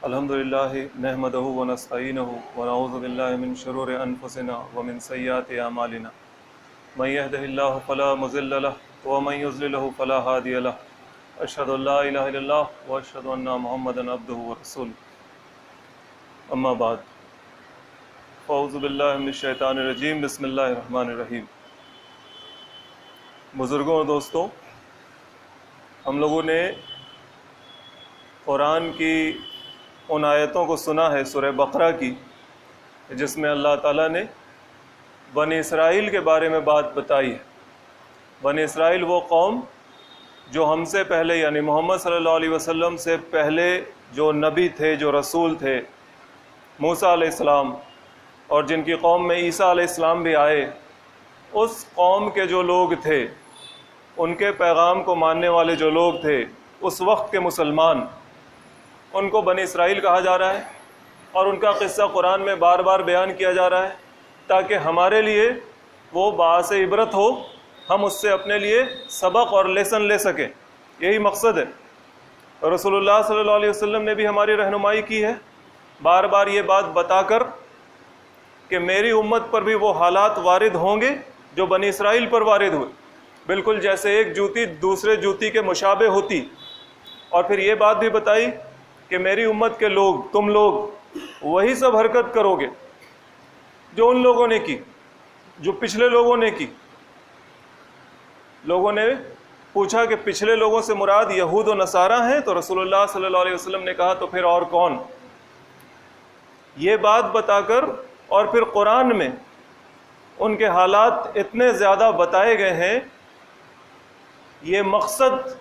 الحمدللہ نحمدہ ونستعینہ ونعوذ باللہ من شرور انفسنا ومن سیئات اعمالنا من یہدہ اللہ فلا مضل لہ ومن یضللہ فلا ہادی لہ اشہد ان لا الہ الا اللہ واشہد ان محمدا عبدہ ورسولہ اما بعد اعوذ باللہ من الشیطان الرجیم بسم اللہ الرحمن الرحیم۔ بزرگوں اور دوستوں، ہم لوگوں نے قرآن کی ان آیتوں کو سنا ہے سورہ بقرہ کی، جس میں اللہ تعالیٰ نے بنی اسرائیل کے بارے میں بات بتائی ہے۔ بنی اسرائیل وہ قوم جو ہم سے پہلے یعنی محمد صلی اللہ علیہ وسلم سے پہلے جو نبی تھے، جو رسول تھے، موسیٰ علیہ السلام، اور جن کی قوم میں عیسیٰ علیہ السلام بھی آئے، اس قوم کے جو لوگ تھے، ان کے پیغام کو ماننے والے جو لوگ تھے، اس وقت کے مسلمان، ان کو بنی اسرائیل کہا جا رہا ہے، اور ان کا قصہ قرآن میں بار بار بیان کیا جا رہا ہے تاکہ ہمارے لیے وہ باعث عبرت ہو، ہم اس سے اپنے لیے سبق اور لیسن لے سکیں۔ یہی مقصد ہے۔ رسول اللہ صلی اللہ علیہ وسلم نے بھی ہماری رہنمائی کی ہے، بار بار یہ بات بتا کر کہ میری امت پر بھی وہ حالات وارد ہوں گے جو بنی اسرائیل پر وارد ہوئے، بالکل جیسے ایک جوتی دوسرے جوتی کے مشابہ ہوتی۔ اور پھر یہ بات بھی بتائی کہ میری امت کے لوگ، تم لوگ وہی سب حرکت کرو گے جو ان لوگوں نے کی، جو پچھلے لوگوں نے کی۔ لوگوں نے پوچھا کہ پچھلے لوگوں سے مراد یہود و نصارہ ہیں، تو رسول اللہ صلی اللہ علیہ وسلم نے کہا تو پھر اور کون؟ یہ بات بتا کر اور پھر قرآن میں ان کے حالات اتنے زیادہ بتائے گئے ہیں۔ یہ مقصد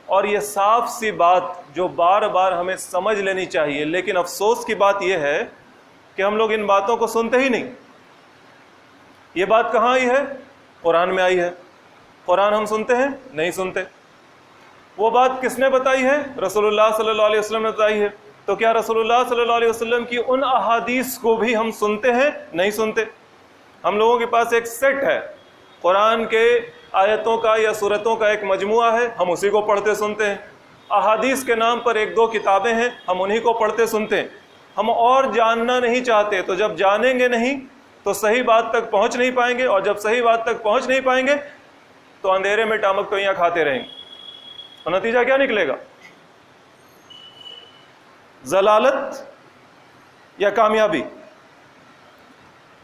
اور یہ صاف سی بات جو بار بار ہمیں سمجھ لینی چاہیے، لیکن افسوس کی بات یہ ہے کہ ہم لوگ ان باتوں کو سنتے ہی نہیں۔ یہ بات کہاں آئی ہے؟ قرآن میں آئی ہے۔ قرآن ہم سنتے ہیں؟ نہیں سنتے۔ وہ بات کس نے بتائی ہے؟ رسول اللہ صلی اللہ علیہ وسلم نے بتائی ہے۔ تو کیا رسول اللہ صلی اللہ علیہ وسلم کی ان احادیث کو بھی ہم سنتے ہیں؟ نہیں سنتے۔ ہم لوگوں کے پاس ایک سیٹ ہے، قرآن کے آیتوں کا یا سورتوں کا ایک مجموعہ ہے، ہم اسی کو پڑھتے سنتے ہیں۔ احادیث کے نام پر ایک دو کتابیں ہیں، ہم انہی کو پڑھتے سنتے ہیں۔ ہم اور جاننا نہیں چاہتے، تو جب جانیں گے نہیں تو صحیح بات تک پہنچ نہیں پائیں گے، اور جب صحیح بات تک پہنچ نہیں پائیں گے تو اندھیرے میں ٹامک ٹوئیاں کھاتے رہیں گے، اور نتیجہ کیا نکلے گا؟ ضلالت یا کامیابی۔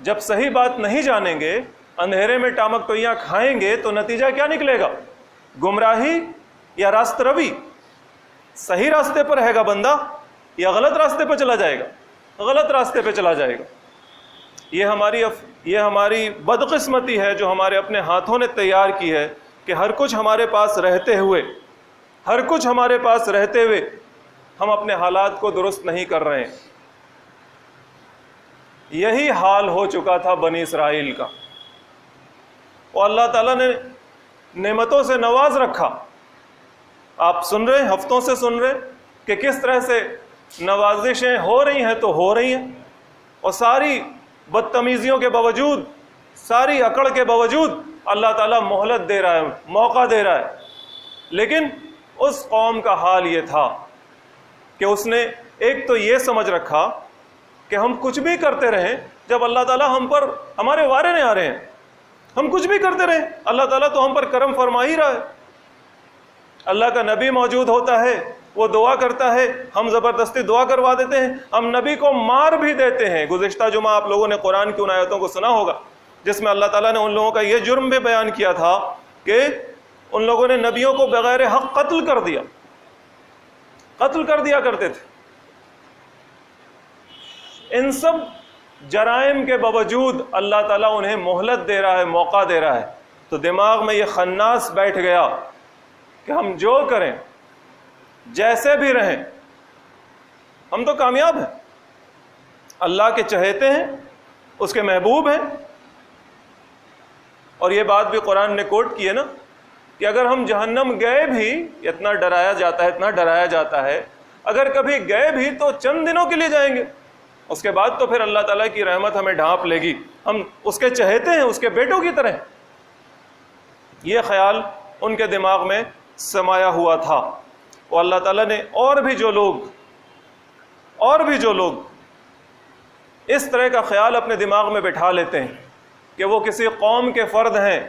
جب صحیح بات نہیں جانیں گے، اندھیرے میں ٹامک ٹوئیاں کھائیں گے تو نتیجہ کیا نکلے گا؟ گمراہی یا راست روی۔ صحیح راستے پر رہے گا بندہ یا غلط راستے پہ چلا جائے گا؟ غلط راستے پہ چلا جائے گا۔ یہ ہماری بدقسمتی ہے جو ہمارے اپنے ہاتھوں نے تیار کی ہے کہ ہر کچھ ہمارے پاس رہتے ہوئے ہم اپنے حالات کو درست نہیں کر رہے ہیں۔ یہی حال ہو چکا تھا بنی اسرائیل کا، اور اللہ تعالیٰ نے نعمتوں سے نواز رکھا۔ آپ سن رہے ہیں، ہفتوں سے سن رہے کہ کس طرح سے نوازشیں ہو رہی ہیں تو ہو رہی ہیں، اور ساری بدتمیزیوں کے باوجود، ساری اکڑ کے باوجود اللہ تعالیٰ مہلت دے رہا ہے، موقع دے رہا ہے۔ لیکن اس قوم کا حال یہ تھا کہ اس نے ایک تو یہ سمجھ رکھا کہ ہم کچھ بھی کرتے رہیں، جب اللہ تعالیٰ ہم پر ہمارے وارے نہیں آ رہے ہیں، ہم کچھ بھی کرتے رہیں، اللہ تعالیٰ تو ہم پر کرم فرما ہی رہا ہے۔ اللہ کا نبی موجود ہوتا ہے، وہ دعا کرتا ہے، ہم زبردستی دعا کروا دیتے ہیں، ہم نبی کو مار بھی دیتے ہیں۔ گزشتہ جمعہ آپ لوگوں نے قرآن کی ان آیتوں کو سنا ہوگا جس میں اللہ تعالیٰ نے ان لوگوں کا یہ جرم بھی بیان کیا تھا کہ ان لوگوں نے نبیوں کو بغیر حق قتل کر دیا کرتے تھے۔ ان سب جرائم کے باوجود اللہ تعالیٰ انہیں مہلت دے رہا ہے، موقع دے رہا ہے۔ تو دماغ میں یہ خناس بیٹھ گیا کہ ہم جو کریں، جیسے بھی رہیں، ہم تو کامیاب ہیں، اللہ کے چہیتے ہیں، اس کے محبوب ہیں۔ اور یہ بات بھی قرآن نے کوٹ کی ہے نا کہ اگر ہم جہنم گئے بھی، اتنا ڈرایا جاتا ہے، اگر کبھی گئے بھی تو چند دنوں کے لیے جائیں گے، اس کے بعد تو پھر اللہ تعالیٰ کی رحمت ہمیں ڈھانپ لے گی، ہم اس کے چہیتے ہیں، اس کے بیٹوں کی طرح۔ یہ خیال ان کے دماغ میں سمایا ہوا تھا۔ اور اللہ تعالیٰ نے اور بھی جو لوگ اور بھی جو لوگ اس طرح کا خیال اپنے دماغ میں بٹھا لیتے ہیں کہ وہ کسی قوم کے فرد ہیں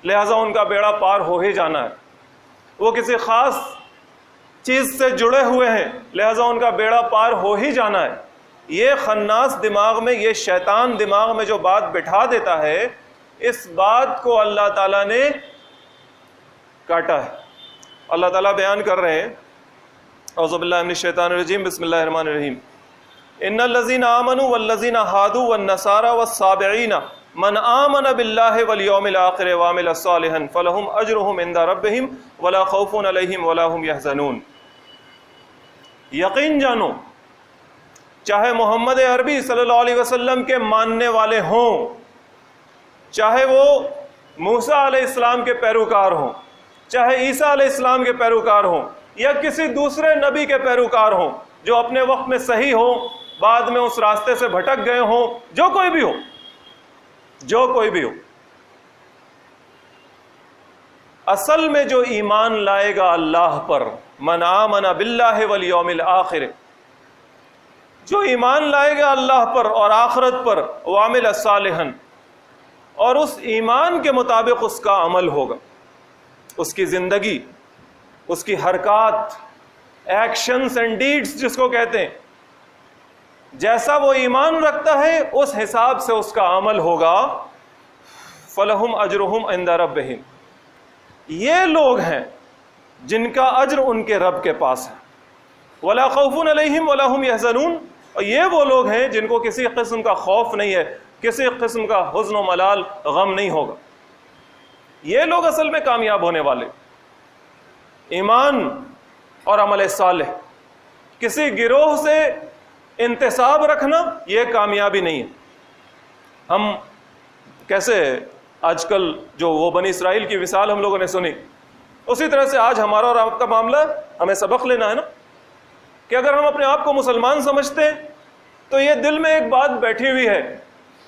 لہذا ان کا بیڑا پار ہو ہی جانا ہے، وہ کسی خاص چیز سے جڑے ہوئے ہیں لہذا ان کا بیڑا پار ہو ہی جانا ہے، یہ خناس دماغ میں، یہ شیطان دماغ میں جو بات بٹھا دیتا ہے، اس بات کو اللہ تعالیٰ نے کاٹا ہے۔ اللہ تعالیٰ بیان کر رہے ہیں، اعوذ باللہ من الشیطان الرجیم، بسم اللہ الرحمن الرحیم، ان الذین آمنوا والذین ہادوا والنصارى والصابئین من آمن باللہ والیوم الآخر وعمل صالحا فلہم اجرہم عند ربہم ولا خوف علیہم ولا هم یحزنون۔ یقین جانو، چاہے محمد عربی صلی اللہ علیہ وسلم کے ماننے والے ہوں، چاہے وہ موسیٰ علیہ السلام کے پیروکار ہوں، چاہے عیسیٰ علیہ السلام کے پیروکار ہوں، یا کسی دوسرے نبی کے پیروکار ہوں جو اپنے وقت میں صحیح ہوں، بعد میں اس راستے سے بھٹک گئے ہوں، جو کوئی بھی ہو، جو کوئی بھی ہو، اصل میں جو ایمان لائے گا اللہ پر، من آمن باللہ والیوم الآخر، جو ایمان لائے گا اللہ پر اور آخرت پر، وعمل صالحا، اور اس ایمان کے مطابق اس کا عمل ہوگا، اس کی زندگی، اس کی حرکات، ایکشنز اینڈ ڈیڈز جس کو کہتے ہیں، جیسا وہ ایمان رکھتا ہے اس حساب سے اس کا عمل ہوگا، فلہم اجرہم عند ربہم، یہ لوگ ہیں جن کا اجر ان کے رب کے پاس ہے، ولا خوف علیہم ولا هم یحزنون، اور یہ وہ لوگ ہیں جن کو کسی قسم کا خوف نہیں ہے، کسی قسم کا حزن و ملال، غم نہیں ہوگا، یہ لوگ اصل میں کامیاب ہونے والے۔ ایمان اور عمل صالح، کسی گروہ سے انتساب رکھنا یہ کامیابی نہیں ہے۔ ہم کیسے آج کل جو وہ بنی اسرائیل کی مثال ہم لوگوں نے سنی، اسی طرح سے آج ہمارا اور آپ کا معاملہ ہمیں سبق لینا ہے نا، کہ اگر ہم اپنے آپ کو مسلمان سمجھتے ہیں تو یہ دل میں ایک بات بیٹھی ہوئی ہے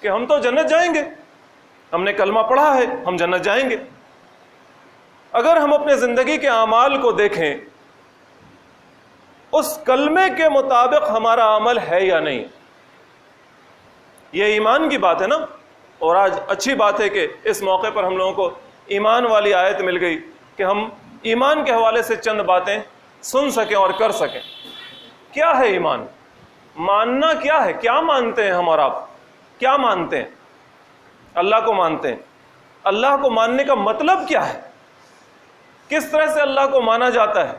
کہ ہم تو جنت جائیں گے، ہم نے کلمہ پڑھا ہے، ہم جنت جائیں گے۔ اگر ہم اپنے زندگی کے اعمال کو دیکھیں، اس کلمے کے مطابق ہمارا عمل ہے یا نہیں، یہ ایمان کی بات ہے نا۔ اور آج اچھی بات ہے کہ اس موقع پر ہم لوگوں کو ایمان والی آیت مل گئی کہ ہم ایمان کے حوالے سے چند باتیں سن سکیں اور کر سکیں۔ کیا ہے ایمان؟ ماننا کیا ہے؟ کیا مانتے ہیں ہم اور آپ؟ کیا مانتے ہیں؟ اللہ کو مانتے ہیں۔ اللہ کو ماننے کا مطلب کیا ہے؟ کس طرح سے اللہ کو مانا جاتا ہے؟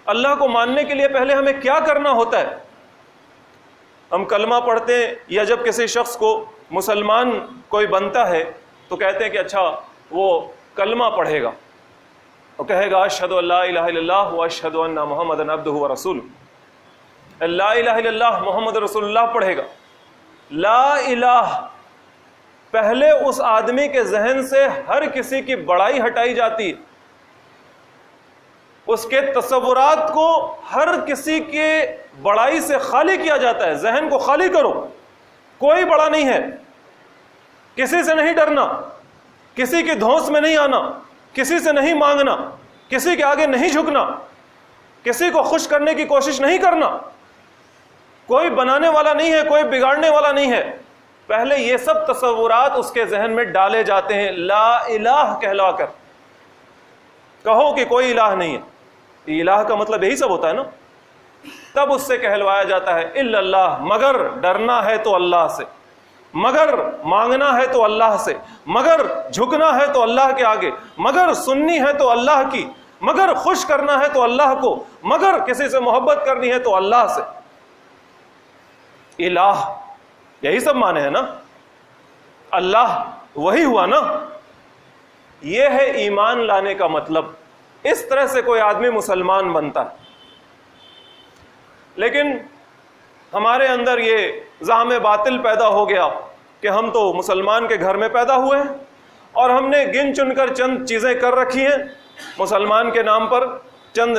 اللہ کو ماننے کے لیے پہلے ہمیں کیا کرنا ہوتا ہے؟ ہم کلمہ پڑھتے ہیں یا جب کسی شخص کو مسلمان کوئی بنتا ہے تو کہتے ہیں کہ اچھا وہ کلمہ پڑھے گا، وہ کہے گا اشہد ان لا الہ الا اللہ و اشہد ان محمدًا عبدہ و رسولہ، لا الہ الا اللہ محمد رسول اللہ پڑھے گا۔ لا الہ، پہلے اس آدمی کے ذہن سے ہر کسی کی بڑائی ہٹائی جاتی ہے، اس کے تصورات کو ہر کسی کے بڑائی سے خالی کیا جاتا ہے۔ ذہن کو خالی کرو، کوئی بڑا نہیں ہے، کسی سے نہیں ڈرنا، کسی کی دھونس میں نہیں آنا، کسی سے نہیں مانگنا، کسی کے آگے نہیں جھکنا، کسی کو خوش کرنے کی کوشش نہیں کرنا، کوئی بنانے والا نہیں ہے، کوئی بگاڑنے والا نہیں ہے۔ پہلے یہ سب تصورات اس کے ذہن میں ڈالے جاتے ہیں لا الہ کہلا کر۔ کہو کہ کوئی الہ نہیں ہے، الہ کا مطلب یہی سب ہوتا ہے نا۔ تب اس سے کہلوایا جاتا ہے الا اللہ، مگر ڈرنا ہے تو اللہ سے، مگر مانگنا ہے تو اللہ سے، مگر جھکنا ہے تو اللہ کے آگے، مگر سننی ہے تو اللہ کی، مگر خوش کرنا ہے تو اللہ کو، مگر کسی سے محبت کرنی ہے تو اللہ سے۔ الہ یہی سب معنی ہے نا، اللہ وہی ہوا نا۔ یہ ہے ایمان لانے کا مطلب۔ اس طرح سے کوئی آدمی مسلمان بنتا ہے۔ لیکن ہمارے اندر یہ زعم باطل پیدا ہو گیا کہ ہم تو مسلمان کے گھر میں پیدا ہوئے ہیں اور ہم نے گن چن کر چند چیزیں کر رکھی ہیں مسلمان کے نام پر، چند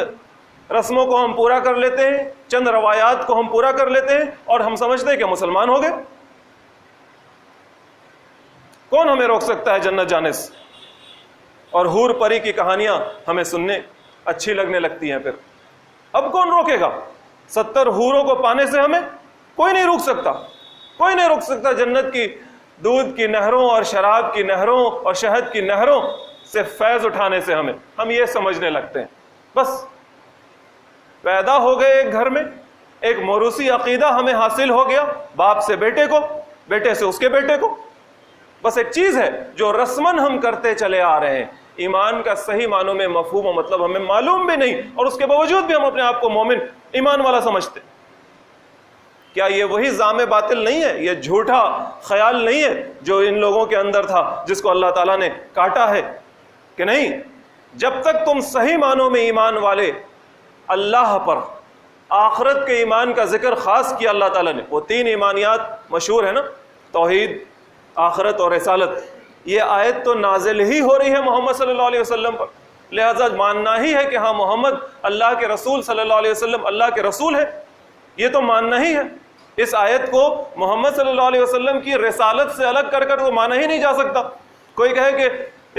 رسموں کو ہم پورا کر لیتے ہیں، چند روایات کو ہم پورا کر لیتے ہیں اور ہم سمجھتے ہیں کہ مسلمان ہو گئے۔ کون ہمیں روک سکتا ہے جنت جانے سے؟ اور حور پری کی کہانیاں ہمیں سننے اچھی لگنے لگتی ہیں۔ پھر اب کون روکے گا 70 حوروں کو پانے سے ہمیں؟ کوئی نہیں روک سکتا، کوئی نہیں روک سکتا جنت کی دودھ کی نہروں اور شراب کی نہروں اور شہد کی نہروں سے فیض اٹھانے سے ہم یہ سمجھنے لگتے ہیں بس پیدا ہو گئے ایک گھر میں، ایک موروثی عقیدہ ہمیں حاصل ہو گیا، باپ سے بیٹے کو، بیٹے سے اس کے بیٹے کو، بس ایک چیز ہے جو رسماً ہم کرتے چلے آ رہے ہیں، ایمان کا صحیح معنوں میں مفہوم و مطلب ہمیں معلوم بھی نہیں، اور اس کے باوجود بھی ہم اپنے آپ کو مومن ایمان والا سمجھتے۔ کیا یہ وہی زعم باطل نہیں ہے، یہ جھوٹا خیال نہیں ہے جو ان لوگوں کے اندر تھا جس کو اللہ تعالیٰ نے کاٹا ہے کہ نہیں؟ جب تک تم صحیح معنوں میں ایمان والے اللہ پر، آخرت کے ایمان کا ذکر خاص کیا اللہ تعالیٰ نے، وہ 3 ایمانیات مشہور ہے نا، توحید، آخرت اور رسالت، یہ آیت تو نازل ہی ہو رہی ہے محمد صلی اللہ علیہ وسلم پر، لہذا ماننا ہی ہے کہ ہاں محمد اللہ کے رسول صلی اللہ علیہ وسلم اللہ کے رسول ہے، یہ تو ماننا ہی ہے۔ اس آیت کو محمد صلی اللہ علیہ وسلم کی رسالت سے الگ کر تو مانا ہی نہیں جا سکتا۔ کوئی کہے کہ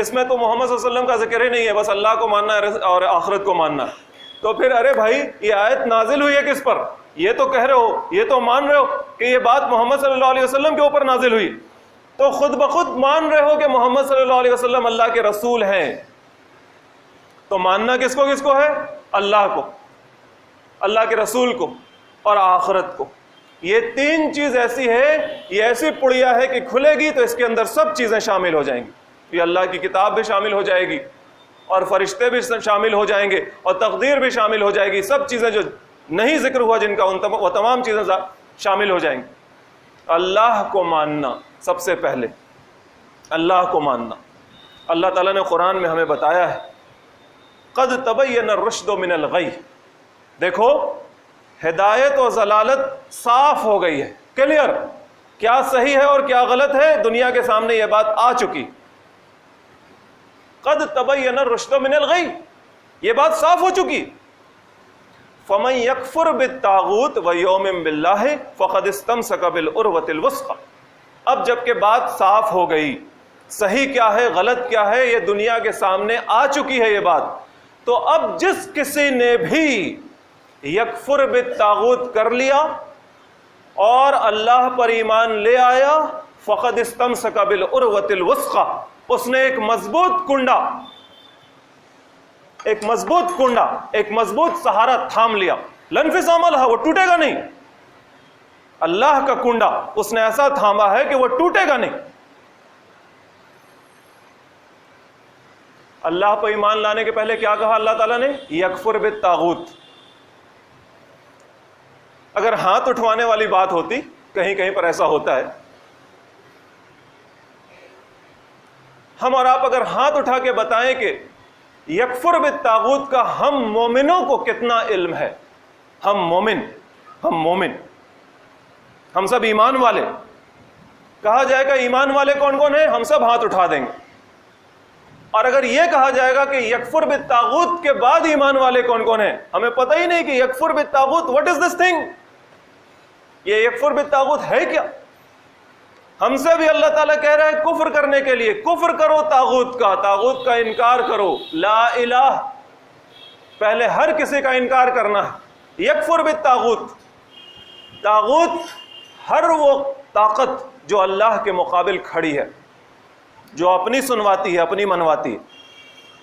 اس میں تو محمد صلی اللہ علیہ وسلم کا ذکر ہی نہیں ہے، بس اللہ کو ماننا ہے اور آخرت کو ماننا ہے، تو پھر ارے بھائی یہ آیت نازل ہوئی ہے کس پر؟ یہ تو کہہ رہے ہو، یہ تو مان رہے ہو کہ یہ بات محمد صلی اللہ علیہ وسلم کے اوپر نازل ہوئی، تو خود بخود مان رہے ہو کہ محمد صلی اللہ علیہ وسلم اللہ کے رسول ہیں، تو ماننا کس کو ہے؟ اللہ کو، اللہ کے رسول کو اور آخرت کو۔ یہ 3 چیز ایسی ہے، یہ ایسی پڑیا ہے کہ کھلے گی تو اس کے اندر سب چیزیں شامل ہو جائیں گی، یہ اللہ کی کتاب بھی شامل ہو جائے گی اور فرشتے بھی شامل ہو جائیں گے اور تقدیر بھی شامل ہو جائے گی، سب چیزیں جو نہیں ذکر ہوا جن کا وہ تمام چیزیں شامل ہو جائیں گی۔ اللہ کو ماننا سب سے پہلے، اللہ کو ماننا۔ اللہ تعالیٰ نے قرآن میں ہمیں بتایا ہے قد تبین الرشد من الغی، دیکھو ہدایت اور ضلالت صاف ہو گئی ہے، کلیئر، کیا صحیح ہے اور کیا غلط ہے دنیا کے سامنے یہ بات آ چکی۔ قد تبین الرشد من الغی، یہ بات صاف ہو چکی۔ فمن یکفر بالطاغوت ویؤمن باللہ فقد استمسک بالعروۃ الوثقی، اب جب کہ بات صاف ہو گئی، صحیح کیا ہے غلط کیا ہے یہ دنیا کے سامنے آ چکی ہے یہ بات، تو اب جس کسی نے بھی یکفر بالطاغوت کر لیا اور اللہ پر ایمان لے آیا، فقد استمسک بالعروۃ الوثقی، اس نے ایک مضبوط کنڈا، ایک مضبوط سہارا تھام لیا، لن انفصام لہا، وہ ٹوٹے گا نہیں، اللہ کا کنڈا اس نے ایسا تھاما ہے کہ وہ ٹوٹے گا نہیں۔ اللہ پر ایمان لانے کے پہلے کیا کہا اللہ تعالیٰ نے؟ یکفر بالطاغوت۔ اگر ہاتھ اٹھوانے والی بات ہوتی، کہیں کہیں پر ایسا ہوتا ہے، ہم اور آپ اگر ہاتھ اٹھا کے بتائیں کہ یکفر بالطاغوت کا ہم مومنوں کو کتنا علم ہے، ہم مومن، ہم سب ایمان والے، کہا جائے گا ایمان والے کون کون ہیں، ہم سب ہاتھ اٹھا دیں گے۔ اور اگر یہ کہا جائے گا کہ یکفر بالطاغوت کے بعد ایمان والے کون کون ہیں، ہمیں پتہ ہی نہیں کہ یکفر بالطاغوت واٹ از دس تھنگ، یہ یکفر بالطاغوت ہے کیا؟ ہم سے بھی اللہ تعالیٰ کہہ رہا ہے کفر کرنے کے لیے، کفر کرو تاغوت کا انکار کرو، لا الہ، پہلے ہر کسی کا انکار کرنا ہے۔ یکفر بالطاغوت، طاغوت ہر وہ طاقت جو اللہ کے مقابل کھڑی ہے، جو اپنی سنواتی ہے، اپنی منواتی ہے،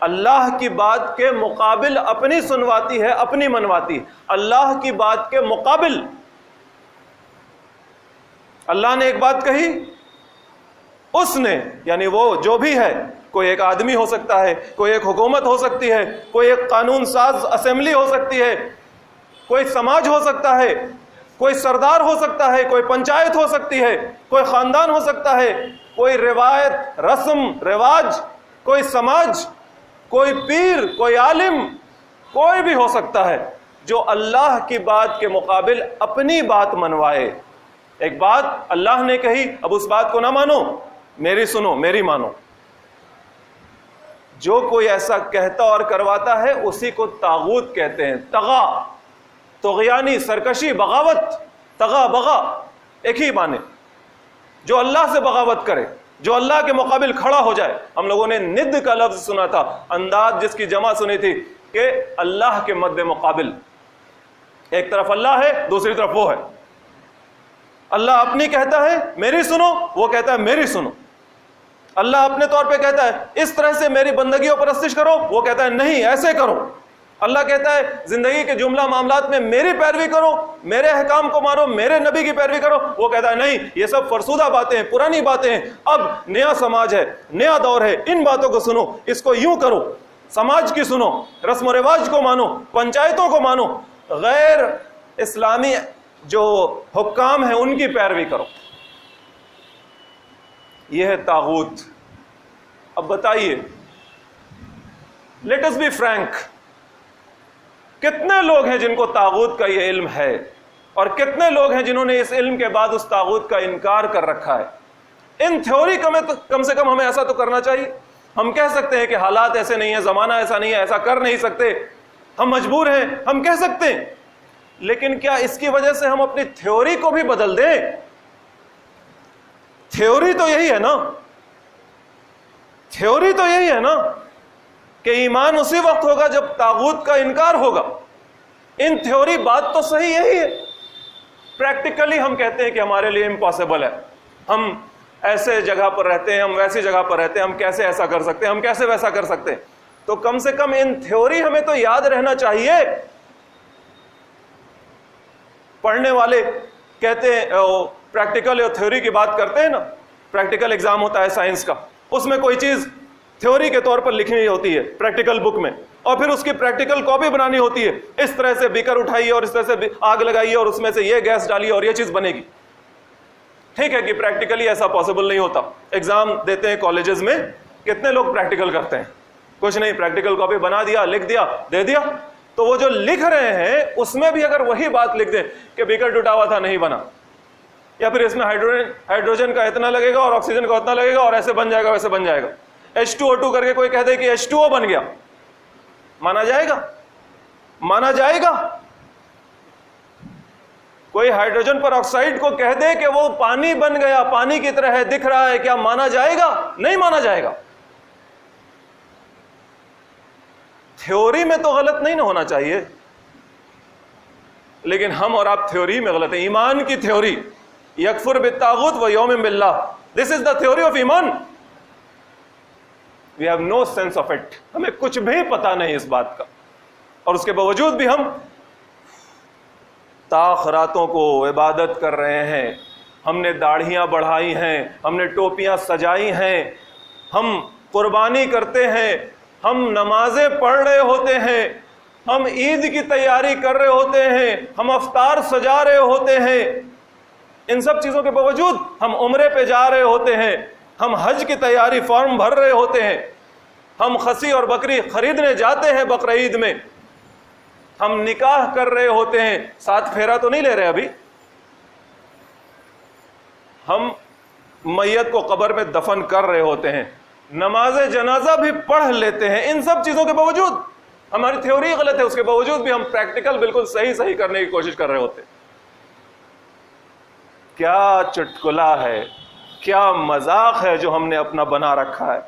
اللہ کی بات کے مقابل اپنی سنواتی ہے، اپنی منواتی ہے، اللہ کی بات کے مقابل اللہ نے ایک بات کہی، اس نے یعنی وہ جو بھی ہے، کوئی ایک آدمی ہو سکتا ہے، کوئی ایک حکومت ہو سکتی ہے، کوئی ایک قانون ساز اسمبلی ہو سکتی ہے، کوئی سماج ہو سکتا ہے، کوئی سردار ہو سکتا ہے، کوئی پنچایت ہو سکتی ہے، کوئی خاندان ہو سکتا ہے، کوئی روایت رسم رواج، کوئی سماج، کوئی پیر، کوئی عالم، کوئی بھی ہو سکتا ہے جو اللہ کی بات کے مقابل اپنی بات منوائے۔ ایک بات اللہ نے کہی، اب اس بات کو نہ مانو، میری سنو، میری مانو۔ جو کوئی ایسا کہتا اور کرواتا ہے اسی کو طاغوت کہتے ہیں۔ طغا، طغیانی، سرکشی، بغاوت، طغا، بغا، ایک ہی معنی، جو اللہ سے بغاوت کرے، جو اللہ کے مقابل کھڑا ہو جائے۔ ہم لوگوں نے ند کا لفظ سنا تھا، انداز جس کی جمع سنی تھی کہ اللہ کے مد مقابل، ایک طرف اللہ ہے دوسری طرف وہ ہے، اللہ اپنی کہتا ہے میری سنو، وہ کہتا ہے میری سنو۔ اللہ اپنے طور پہ کہتا ہے اس طرح سے میری بندگی و پرستش کرو، وہ کہتا ہے نہیں ایسے کرو۔ اللہ کہتا ہے زندگی کے جملہ معاملات میں میری پیروی کرو، میرے احکام کو مانو، میرے نبی کی پیروی کرو، وہ کہتا ہے نہیں یہ سب فرسودہ باتیں ہیں، پرانی باتیں ہیں، اب نیا سماج ہے، نیا دور ہے، ان باتوں کو سنو، اس کو یوں کرو، سماج کی سنو، رسم و رواج کو مانو، پنچایتوں کو مانو، غیر اسلامی جو حکام ہیں ان کی پیروی کرو۔ یہ ہے طاغوت۔ اب بتائیے، لیٹ اس بی فرینک، کتنے لوگ ہیں جن کو طاغوت کا یہ علم ہے، اور کتنے لوگ ہیں جنہوں نے اس علم کے بعد اس طاغوت کا انکار کر رکھا ہے؟ ان تھیوری کم سے کم ہمیں ایسا تو کرنا چاہیے۔ ہم کہہ سکتے ہیں کہ حالات ایسے نہیں ہیں، زمانہ ایسا نہیں ہے، ایسا کر نہیں سکتے، ہم مجبور ہیں، ہم کہہ سکتے ہیں، لیکن کیا اس کی وجہ سے ہم اپنی تھیوری کو بھی بدل دیں؟ تھیوری تو یہی ہے نا، تھیوری تو یہی ہے نا کہ ایمان اسی وقت ہوگا جب طاغوت کا انکار ہوگا۔ ان تھیوری بات تو صحیح یہی ہے، پریکٹیکلی ہم کہتے ہیں کہ ہمارے لیے امپاسبل ہے، ہم ایسے جگہ پر رہتے ہیں، ہم ویسی جگہ پر رہتے ہیں، ہم کیسے ایسا کر سکتے ہیں، ہم کیسے ویسا کر سکتے ہیں؟ تو کم سے کم ان تھیوری ہمیں تو یاد رہنا چاہیے۔ پڑھنے والے کہتے ہیں پریکٹیکل اور تھیوری کی بات کرتے ہیں نا، پریکٹیکل ایگزام ہوتا ہے سائنس کا، اس میں کوئی چیز تھیوری کے طور پر لکھنی ہوتی ہے پریکٹیکل بک میں، اور پھر اس کی پریکٹیکل کاپی بنانی ہوتی ہے، اس طرح سے بیکر اٹھائیے اور اس طرح سے آگ لگائیے اور اس میں سے یہ گیس ڈالیے اور یہ چیز بنے گی۔ ٹھیک ہے کہ پریکٹیکلی ایسا پاسبل نہیں ہوتا۔ ایگزام دیتے ہیں کالجز میں، کتنے لوگ پریکٹیکل کرتے ہیں؟ کچھ نہیں، پریکٹیکل کاپی بنا دیا، لکھ دیا، دے دیا۔ تو وہ جو لکھ رہے ہیں اس میں بھی اگر وہی بات لکھ دیں کہ بیکر ٹوٹا ہوا تھا نہیں بنا، یا پھر اس میں ہائیڈروجن کا اتنا لگے گا اور آکسیجن کا اتنا لگے گا اور ایسے بن جائے گا ویسے بن جائے گا، H2O2 کر کے کوئی کہہ دے کہ H2O بن گیا، مانا جائے گا؟ مانا جائے گا؟ کوئی ہائیڈروجن پر آکسائڈ کو کہہ دے کہ وہ پانی بن گیا، پانی کی طرح ہے، دکھ رہا ہے، کیا مانا جائے گا؟ نہیں مانا جائے گا۔ تھیوری میں تو غلط نہیں نہ ہونا چاہیے، لیکن ہم اور آپ تھیوری میں غلط ہیں۔ ایمان کی تھیوری، یکفر بالطاغوت و یؤمن باللہ، دس از دا تھیوری آف ایمان۔ We have no sense of it, ہمیں کچھ بھی پتا نہیں اس بات کا، اور اس کے باوجود بھی ہم تاخ راتوں کو عبادت کر رہے ہیں، ہم نے داڑھیاں بڑھائی ہیں، ہم نے ٹوپیاں سجائی ہیں، ہم قربانی کرتے ہیں، ہم نمازیں پڑھ رہے ہوتے ہیں، ہم عید کی تیاری کر رہے ہوتے ہیں، ہم افطار سجا رہے ہوتے ہیں، ان سب چیزوں کے باوجود ہم عمرے پہ جا رہے ہوتے ہیں، ہم حج کی تیاری فارم بھر رہے ہوتے ہیں، ہم خسی اور بکری خریدنے جاتے ہیں بقر عید میں، ہم نکاح کر رہے ہوتے ہیں، 7 پھیرا تو نہیں لے رہے ابھی، ہم میت کو قبر میں دفن کر رہے ہوتے ہیں، نماز جنازہ بھی پڑھ لیتے ہیں۔ ان سب چیزوں کے باوجود ہماری تھیوری غلط ہے، اس کے باوجود بھی ہم پریکٹیکل بالکل صحیح کرنے کی کوشش کر رہے ہوتے ہیں۔ کیا چٹکلا ہے، کیا مذاق ہے جو ہم نے اپنا بنا رکھا ہے،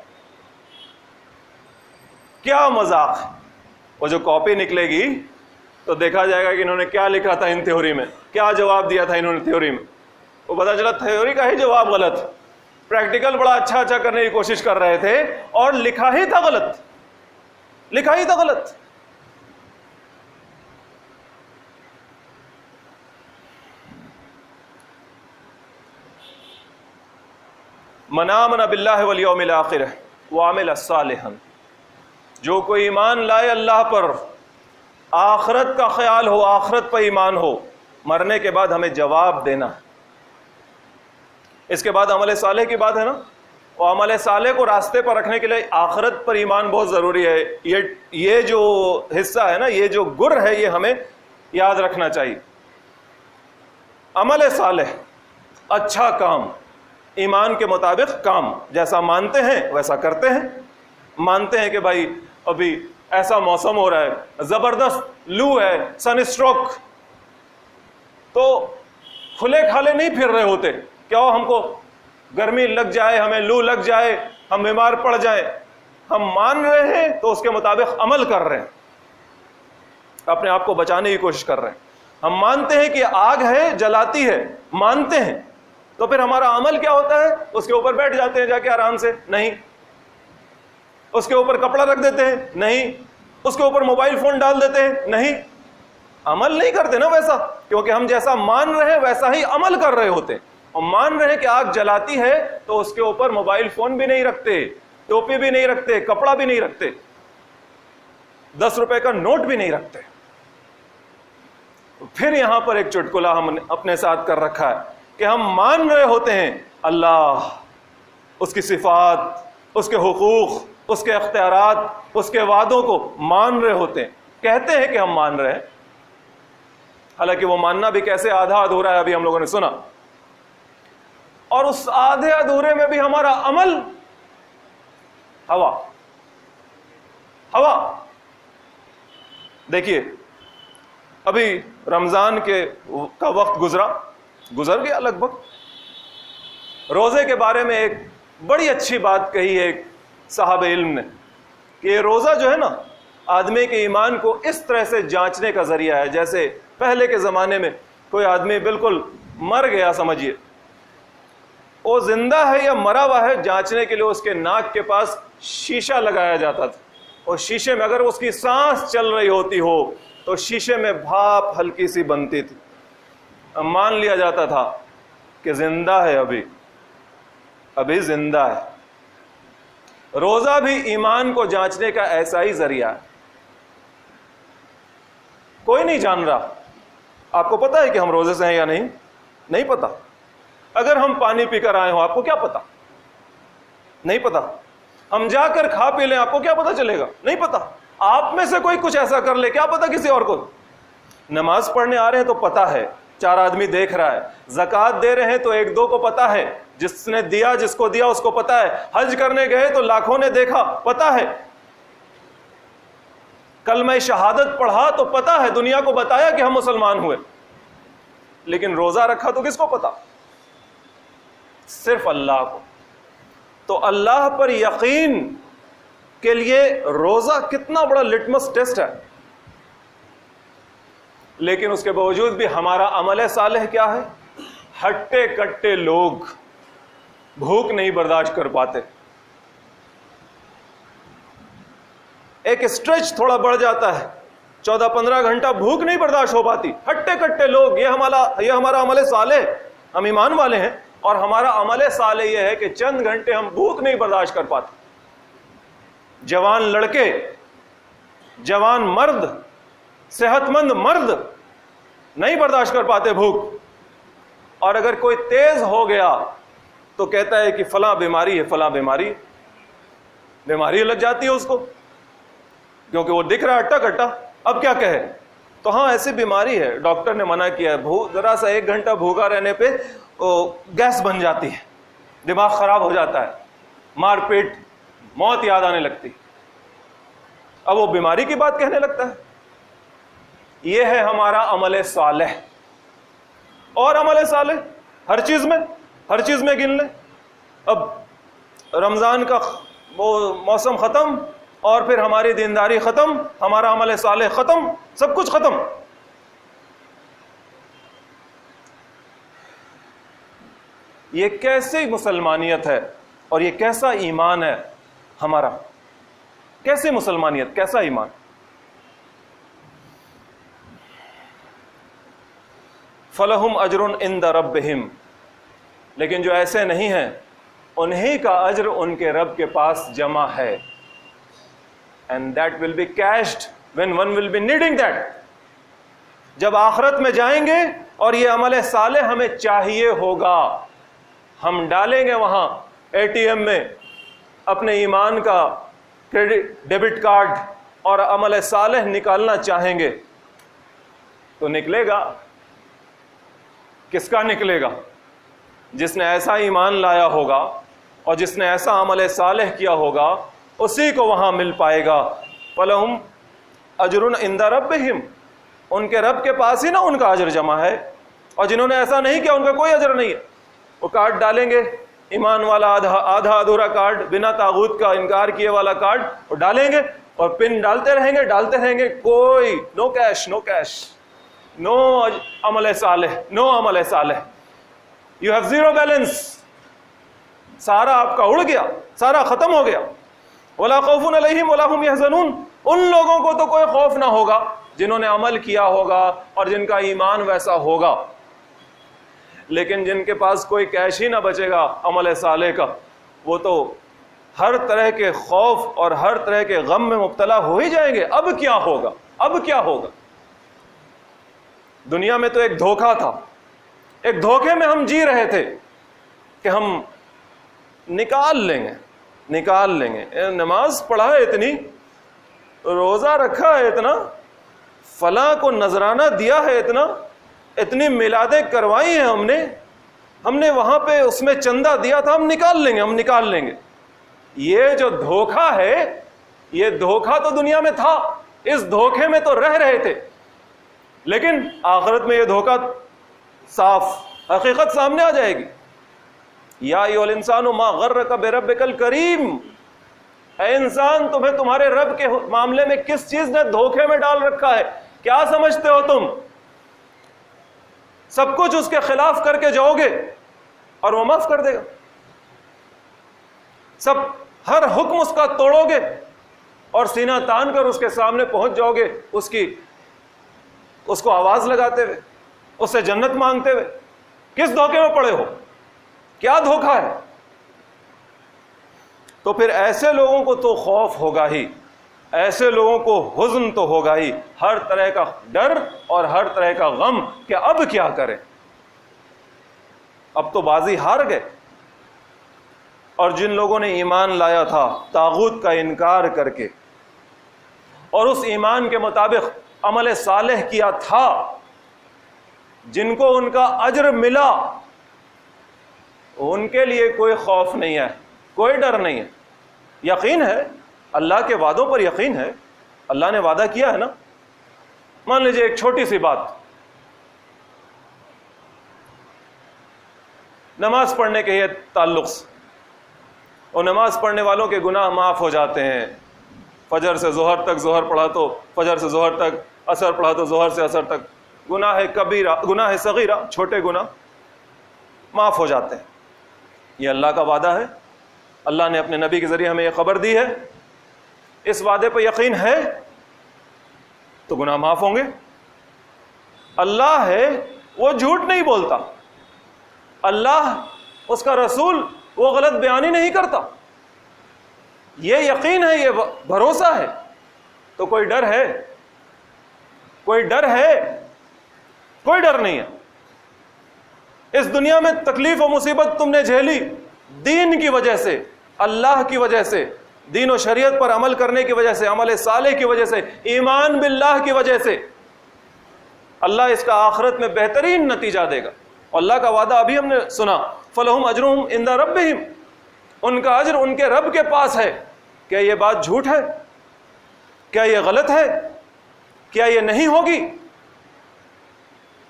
کیا مذاق ہے۔ وہ جو کاپی نکلے گی تو دیکھا جائے گا کہ انہوں نے کیا لکھا تھا ان تھیوری میں، کیا جواب دیا تھا انہوں نے تھیوری میں، وہ پتا چلا تھیوری کا ہی جواب غلط، پریکٹیکل بڑا اچھا کرنے کی کوشش کر رہے تھے اور لکھا ہی تھا غلط، لکھا ہی تھا غلط۔ من آمن باللہ والیوم الآخر وعمل صالحا، جو کوئی ایمان لائے اللہ پر، آخرت کا خیال ہو، آخرت پر ایمان ہو، مرنے کے بعد ہمیں جواب دینا ہے۔ اس کے بعد عمل صالح کی بات ہے نا، وہ عمل صالح کو راستے پر رکھنے کے لیے آخرت پر ایمان بہت ضروری ہے۔ یہ جو حصہ ہے نا، یہ جو گر ہے، یہ ہمیں یاد رکھنا چاہیے۔ عمل صالح، اچھا کام، ایمان کے مطابق کام، جیسا مانتے ہیں ویسا کرتے ہیں۔ مانتے ہیں کہ بھائی ابھی ایسا موسم ہو رہا ہے، زبردست لو ہے، سن اسٹروک، تو کھلے کھالے نہیں پھر رہے ہوتے، کیا ہم کو گرمی لگ جائے، ہمیں لو لگ جائے، ہم بیمار پڑ جائیں۔ ہم مان رہے ہیں تو اس کے مطابق عمل کر رہے ہیں، اپنے آپ کو بچانے کی کوشش کر رہے ہیں۔ ہم مانتے ہیں کہ آگ ہے جلاتی ہے، مانتے ہیں، تو پھر ہمارا عمل کیا ہوتا ہے؟ اس کے اوپر بیٹھ جاتے ہیں جا کے آرام سے؟ نہیں۔ اس کے اوپر کپڑا رکھ دیتے ہیں؟ نہیں۔ اس کے اوپر موبائل فون ڈال دیتے ہیں؟ نہیں۔ عمل نہیں کرتے نا ویسا، کیونکہ ہم جیسا مان رہے ہیں ویسا ہی عمل کر رہے ہوتے ہیں۔ اور مان رہے ہیں کہ آگ جلاتی ہے تو اس کے اوپر موبائل فون بھی نہیں رکھتے، ٹوپی بھی نہیں رکھتے، کپڑا بھی نہیں رکھتے، 10 روپے کا نوٹ بھی نہیں رکھتے۔ پھر یہاں پر ایک چٹکلا ہم نے اپنے ساتھ کر رکھا ہے کہ ہم مان رہے ہوتے ہیں اللہ، اس کی صفات، اس کے حقوق، اس کے اختیارات، اس کے وعدوں کو مان رہے ہوتے ہیں، کہتے ہیں کہ ہم مان رہے ہیں، حالانکہ وہ ماننا بھی کیسے آدھا ادھورا ہے ابھی ہم لوگوں نے سنا، اور اس آدھے ادھورے میں بھی ہمارا عمل ہوا۔ دیکھیے ابھی رمضان کا وقت گزر گیا لگ بھگ۔ روزے کے بارے میں ایک بڑی اچھی بات کہی ہے ایک صاحب علم نے کہ یہ روزہ جو ہے نا آدمی کے ایمان کو اس طرح سے جانچنے کا ذریعہ ہے، جیسے پہلے کے زمانے میں کوئی آدمی بالکل مر گیا سمجھیے، وہ زندہ ہے یا مرا ہوا ہے جانچنے کے لیے اس کے ناک کے پاس شیشہ لگایا جاتا تھا، اور شیشے میں اگر اس کی سانس چل رہی ہوتی ہو تو شیشے میں بھاپ ہلکی سی بنتی تھی، مان لیا جاتا تھا کہ زندہ ہے، ابھی زندہ ہے۔ روزہ بھی ایمان کو جانچنے کا ایسا ہی ذریعہ ہے۔ کوئی نہیں جان رہا، آپ کو پتا ہے کہ ہم روزے سے ہیں یا نہیں؟ نہیں پتا۔ اگر ہم پانی پی کر آئے ہوں آپ کو کیا پتا؟ نہیں پتا۔ ہم جا کر کھا پی لیں آپ کو کیا پتا چلے گا؟ نہیں پتا۔ آپ میں سے کوئی کچھ ایسا کر لے کیا پتا کسی اور کو؟ نماز پڑھنے آ رہے ہیں تو پتا ہے، 4 آدمی دیکھ رہا ہے، زکوٰۃ دے رہے ہیں تو 1-2 کو پتا ہے، جس نے دیا جس کو دیا اس کو پتا ہے، حج کرنے گئے تو لاکھوں نے دیکھا، پتا ہے، کلمہ شہادت پڑھا تو پتا ہے، دنیا کو بتایا کہ ہم مسلمان ہوئے، لیکن روزہ رکھا تو کس کو پتا؟ صرف اللہ کو۔ تو اللہ پر یقین کے لیے روزہ کتنا بڑا لٹمس ٹیسٹ ہے، لیکن اس کے باوجود بھی ہمارا عمل صالح کیا ہے؟ ہٹے کٹے لوگ بھوک نہیں برداشت کر پاتے، ایک اسٹریچ تھوڑا بڑھ جاتا ہے، 14-15 گھنٹہ بھوک نہیں برداشت ہو پاتی، ہٹے کٹے لوگ، یہ ہمارا عمل صالح، ہم ایمان والے ہیں اور ہمارا عمل صالح یہ ہے کہ چند گھنٹے ہم بھوک نہیں برداشت کر پاتے۔ جوان لڑکے، جوان مرد، صحت مند مرد نہیں برداشت کر پاتے بھوک، اور اگر کوئی تیز ہو گیا تو کہتا ہے کہ فلاں بیماری ہے، فلاں بیماری لگ جاتی ہے اس کو، کیونکہ وہ دکھ رہا ہے اٹا کٹا، اب کیا کہے؟ تو ہاں ایسی بیماری ہے، ڈاکٹر نے منع کیا ہے، ذرا سا 1 گھنٹہ بھوکا رہنے پہ گیس بن جاتی ہے، دماغ خراب ہو جاتا ہے، مار پیٹ، موت یاد آنے لگتی، اب وہ بیماری کی بات کہنے لگتا ہے۔ یہ ہے ہمارا عمل صالح، اور عمل صالح ہر چیز میں گن لیں۔ اب رمضان کا وہ موسم ختم اور پھر ہماری دینداری ختم، ہمارا عمل صالح ختم، سب کچھ ختم۔ یہ کیسی مسلمانیت ہے اور یہ کیسا ایمان ہے ہمارا؟ کیسے مسلمانیت، کیسا ایمان؟ فَلَهُمْ أَجْرٌ عِنْدَ رَبِّهِمْ، لیکن جو ایسے نہیں ہیں انہی کا اجر ان کے رب کے پاس جمع ہے، and that will be cashed when one will be needing that۔ جب آخرت میں جائیں گے اور یہ عمل صالح ہمیں چاہیے ہوگا، ہم ڈالیں گے وہاں ATM میں اپنے ایمان کا ڈیبٹ کارڈ اور عمل صالح نکالنا چاہیں گے تو نکلے گا۔ کس کا نکلے گا؟ جس نے ایسا ایمان لایا ہوگا اور جس نے ایسا عمل صالح کیا ہوگا اسی کو وہاں مل پائے گا۔ فَلَهُمْ أَجْرٌ عِنْدَ رَبِّهِمْ، ان کے رب کے پاس ہی نا ان کا اجر جمع ہے، اور جنہوں نے ایسا نہیں کیا ان کا کوئی اجر نہیں ہے۔ وہ کارڈ ڈالیں گے، ایمان والا آدھا ادھورا کارڈ، بنا طاغوت کا انکار کیے والا کارڈ، وہ ڈالیں گے اور پن ڈالتے رہیں گے کوئی نو کیش، نو عمل صالح، نو عمل صالح، یو ہیو زیرو بیلنس، سارا آپ کا اڑ گیا، سارا ختم ہو گیا. ولا خوف علیہم ولا هم يحزنون، ان لوگوں کو تو کوئی خوف نہ ہوگا جنہوں نے عمل کیا ہوگا اور جن کا ایمان ویسا ہوگا، لیکن جن کے پاس کوئی کیش ہی نہ بچے گا عمل صالح کا، وہ تو ہر طرح کے خوف اور ہر طرح کے غم میں مبتلا ہو ہی جائیں گے. اب کیا ہوگا، اب کیا ہوگا؟ دنیا میں تو ایک دھوکہ تھا، ایک دھوکے میں ہم جی رہے تھے کہ ہم نکال لیں گے، نکال لیں گے، نماز پڑھا ہے اتنی، روزہ رکھا ہے اتنا، فلاں کو نذرانہ دیا ہے اتنا، اتنی میلادیں کروائی ہیں ہم نے وہاں پہ اس میں چندہ دیا تھا، ہم نکال لیں گے، ہم نکال لیں گے. یہ جو دھوکہ ہے، یہ دھوکہ تو دنیا میں تھا، اس دھوکے میں تو رہ رہے تھے، لیکن آخرت میں یہ دھوکہ صاف حقیقت سامنے آ جائے گی. یا ایھا الانسان ما غرک بربک الکریم، اے انسان تمہیں تمہارے رب کے معاملے میں کس چیز نے دھوکے میں ڈال رکھا ہے؟ کیا سمجھتے ہو تم سب کچھ اس کے خلاف کر کے جاؤ گے اور وہ معاف کر دے گا؟ سب ہر حکم اس کا توڑو گے اور سینہ تان کر اس کے سامنے پہنچ جاؤ گے، اس کو آواز لگاتے ہوئے، اس سے جنت مانگتے ہوئے؟ کس دھوکے میں پڑے ہو؟ کیا دھوکہ ہے؟ تو پھر ایسے لوگوں کو تو خوف ہوگا ہی، ایسے لوگوں کو حزن تو ہوگا ہی، ہر طرح کا ڈر اور ہر طرح کا غم کہ اب کیا کریں، اب تو بازی ہار گئے. اور جن لوگوں نے ایمان لایا تھا طاغوت کا انکار کر کے اور اس ایمان کے مطابق عمل صالح کیا تھا، جن کو ان کا اجر ملا، ان کے لیے کوئی خوف نہیں ہے، کوئی ڈر نہیں ہے. یقین ہے، اللہ کے وعدوں پر یقین ہے، اللہ نے وعدہ کیا ہے نا. مان لیجیے ایک چھوٹی سی بات، نماز پڑھنے کے تعلق سے، اور نماز پڑھنے والوں کے گناہ معاف ہو جاتے ہیں. فجر سے ظہر تک ظہر پڑھا تو فجر سے ظہر تک، عصر پڑھا تو ظہر سے عصر تک، گناہ کبیرہ، گناہ صغیرہ، چھوٹے گناہ معاف ہو جاتے ہیں. یہ اللہ کا وعدہ ہے، اللہ نے اپنے نبی کے ذریعے ہمیں یہ خبر دی ہے. اس وعدے پہ یقین ہے تو گناہ معاف ہوں گے. اللہ ہے، وہ جھوٹ نہیں بولتا، اللہ، اس کا رسول، وہ غلط بیانی نہیں کرتا. یہ یقین ہے، یہ بھروسہ ہے. تو کوئی ڈر ہے؟ کوئی ڈر ہے؟ کوئی ڈر نہیں ہے. اس دنیا میں تکلیف و مصیبت تم نے جھیلی دین کی وجہ سے، اللہ کی وجہ سے، دین و شریعت پر عمل کرنے کی وجہ سے، عمل صالح کی وجہ سے، ایمان باللہ کی وجہ سے. اللہ اس کا آخرت میں بہترین نتیجہ دے گا. اللہ کا وعدہ ابھی ہم نے سنا، فَلَهُمْ أَجْرُهُمْ عِنْدَ رَبِّهِمْ، ان کا اجر ان کے رب کے پاس ہے. کیا یہ بات جھوٹ ہے؟ کیا یہ غلط ہے؟ کیا یہ نہیں ہوگی؟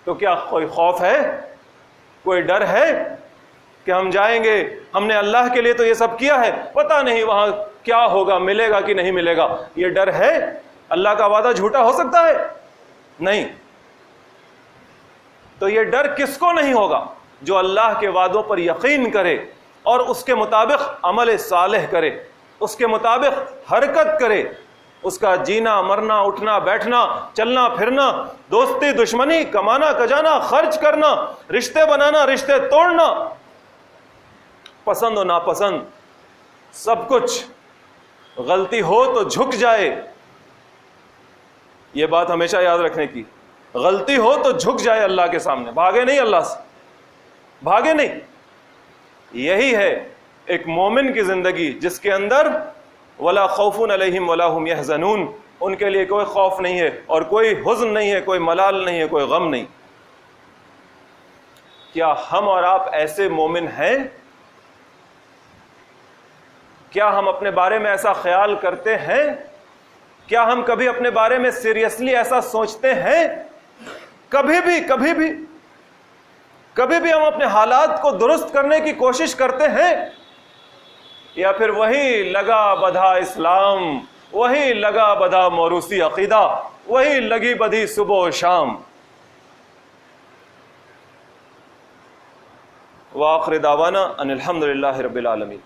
تو کیا کوئی خوف ہے؟ کوئی ڈر ہے کہ ہم جائیں گے، ہم نے اللہ کے لیے تو یہ سب کیا ہے، پتہ نہیں وہاں کیا ہوگا، ملے گا کہ نہیں ملے گا؟ یہ ڈر ہے؟ اللہ کا وعدہ جھوٹا ہو سکتا ہے؟ نہیں. تو یہ ڈر کس کو نہیں ہوگا؟ جو اللہ کے وعدوں پر یقین کرے اور اس کے مطابق عمل صالح کرے، اس کے مطابق حرکت کرے. اس کا جینا، مرنا، اٹھنا، بیٹھنا، چلنا پھرنا، دوستی دشمنی، کمانا کجانا، خرچ کرنا، رشتے بنانا، رشتے توڑنا، پسند و ناپسند، سب کچھ. غلطی ہو تو جھک جائے، یہ بات ہمیشہ یاد رکھنے کی. غلطی ہو تو جھک جائے اللہ کے سامنے، بھاگے نہیں اللہ سے، بھاگے نہیں. یہی ہے ایک مومن کی زندگی، جس کے اندر ولا خوف علیہم ولا هم يحزنون، ان کے لیے کوئی خوف نہیں ہے اور کوئی حزن نہیں ہے، کوئی ملال نہیں ہے، کوئی غم نہیں. کیا ہم اور آپ ایسے مومن ہیں؟ کیا ہم اپنے بارے میں ایسا خیال کرتے ہیں؟ کیا ہم کبھی اپنے بارے میں سیریسلی ایسا سوچتے ہیں؟ کبھی بھی ہم اپنے حالات کو درست کرنے کی کوشش کرتے ہیں؟ یا پھر وہی لگا بدھا اسلام، وہی لگا بدھا موروثی عقیدہ، وہی لگی بدھی صبح و شام؟ وآخر دعوانا ان الحمد للہ رب العالمین۔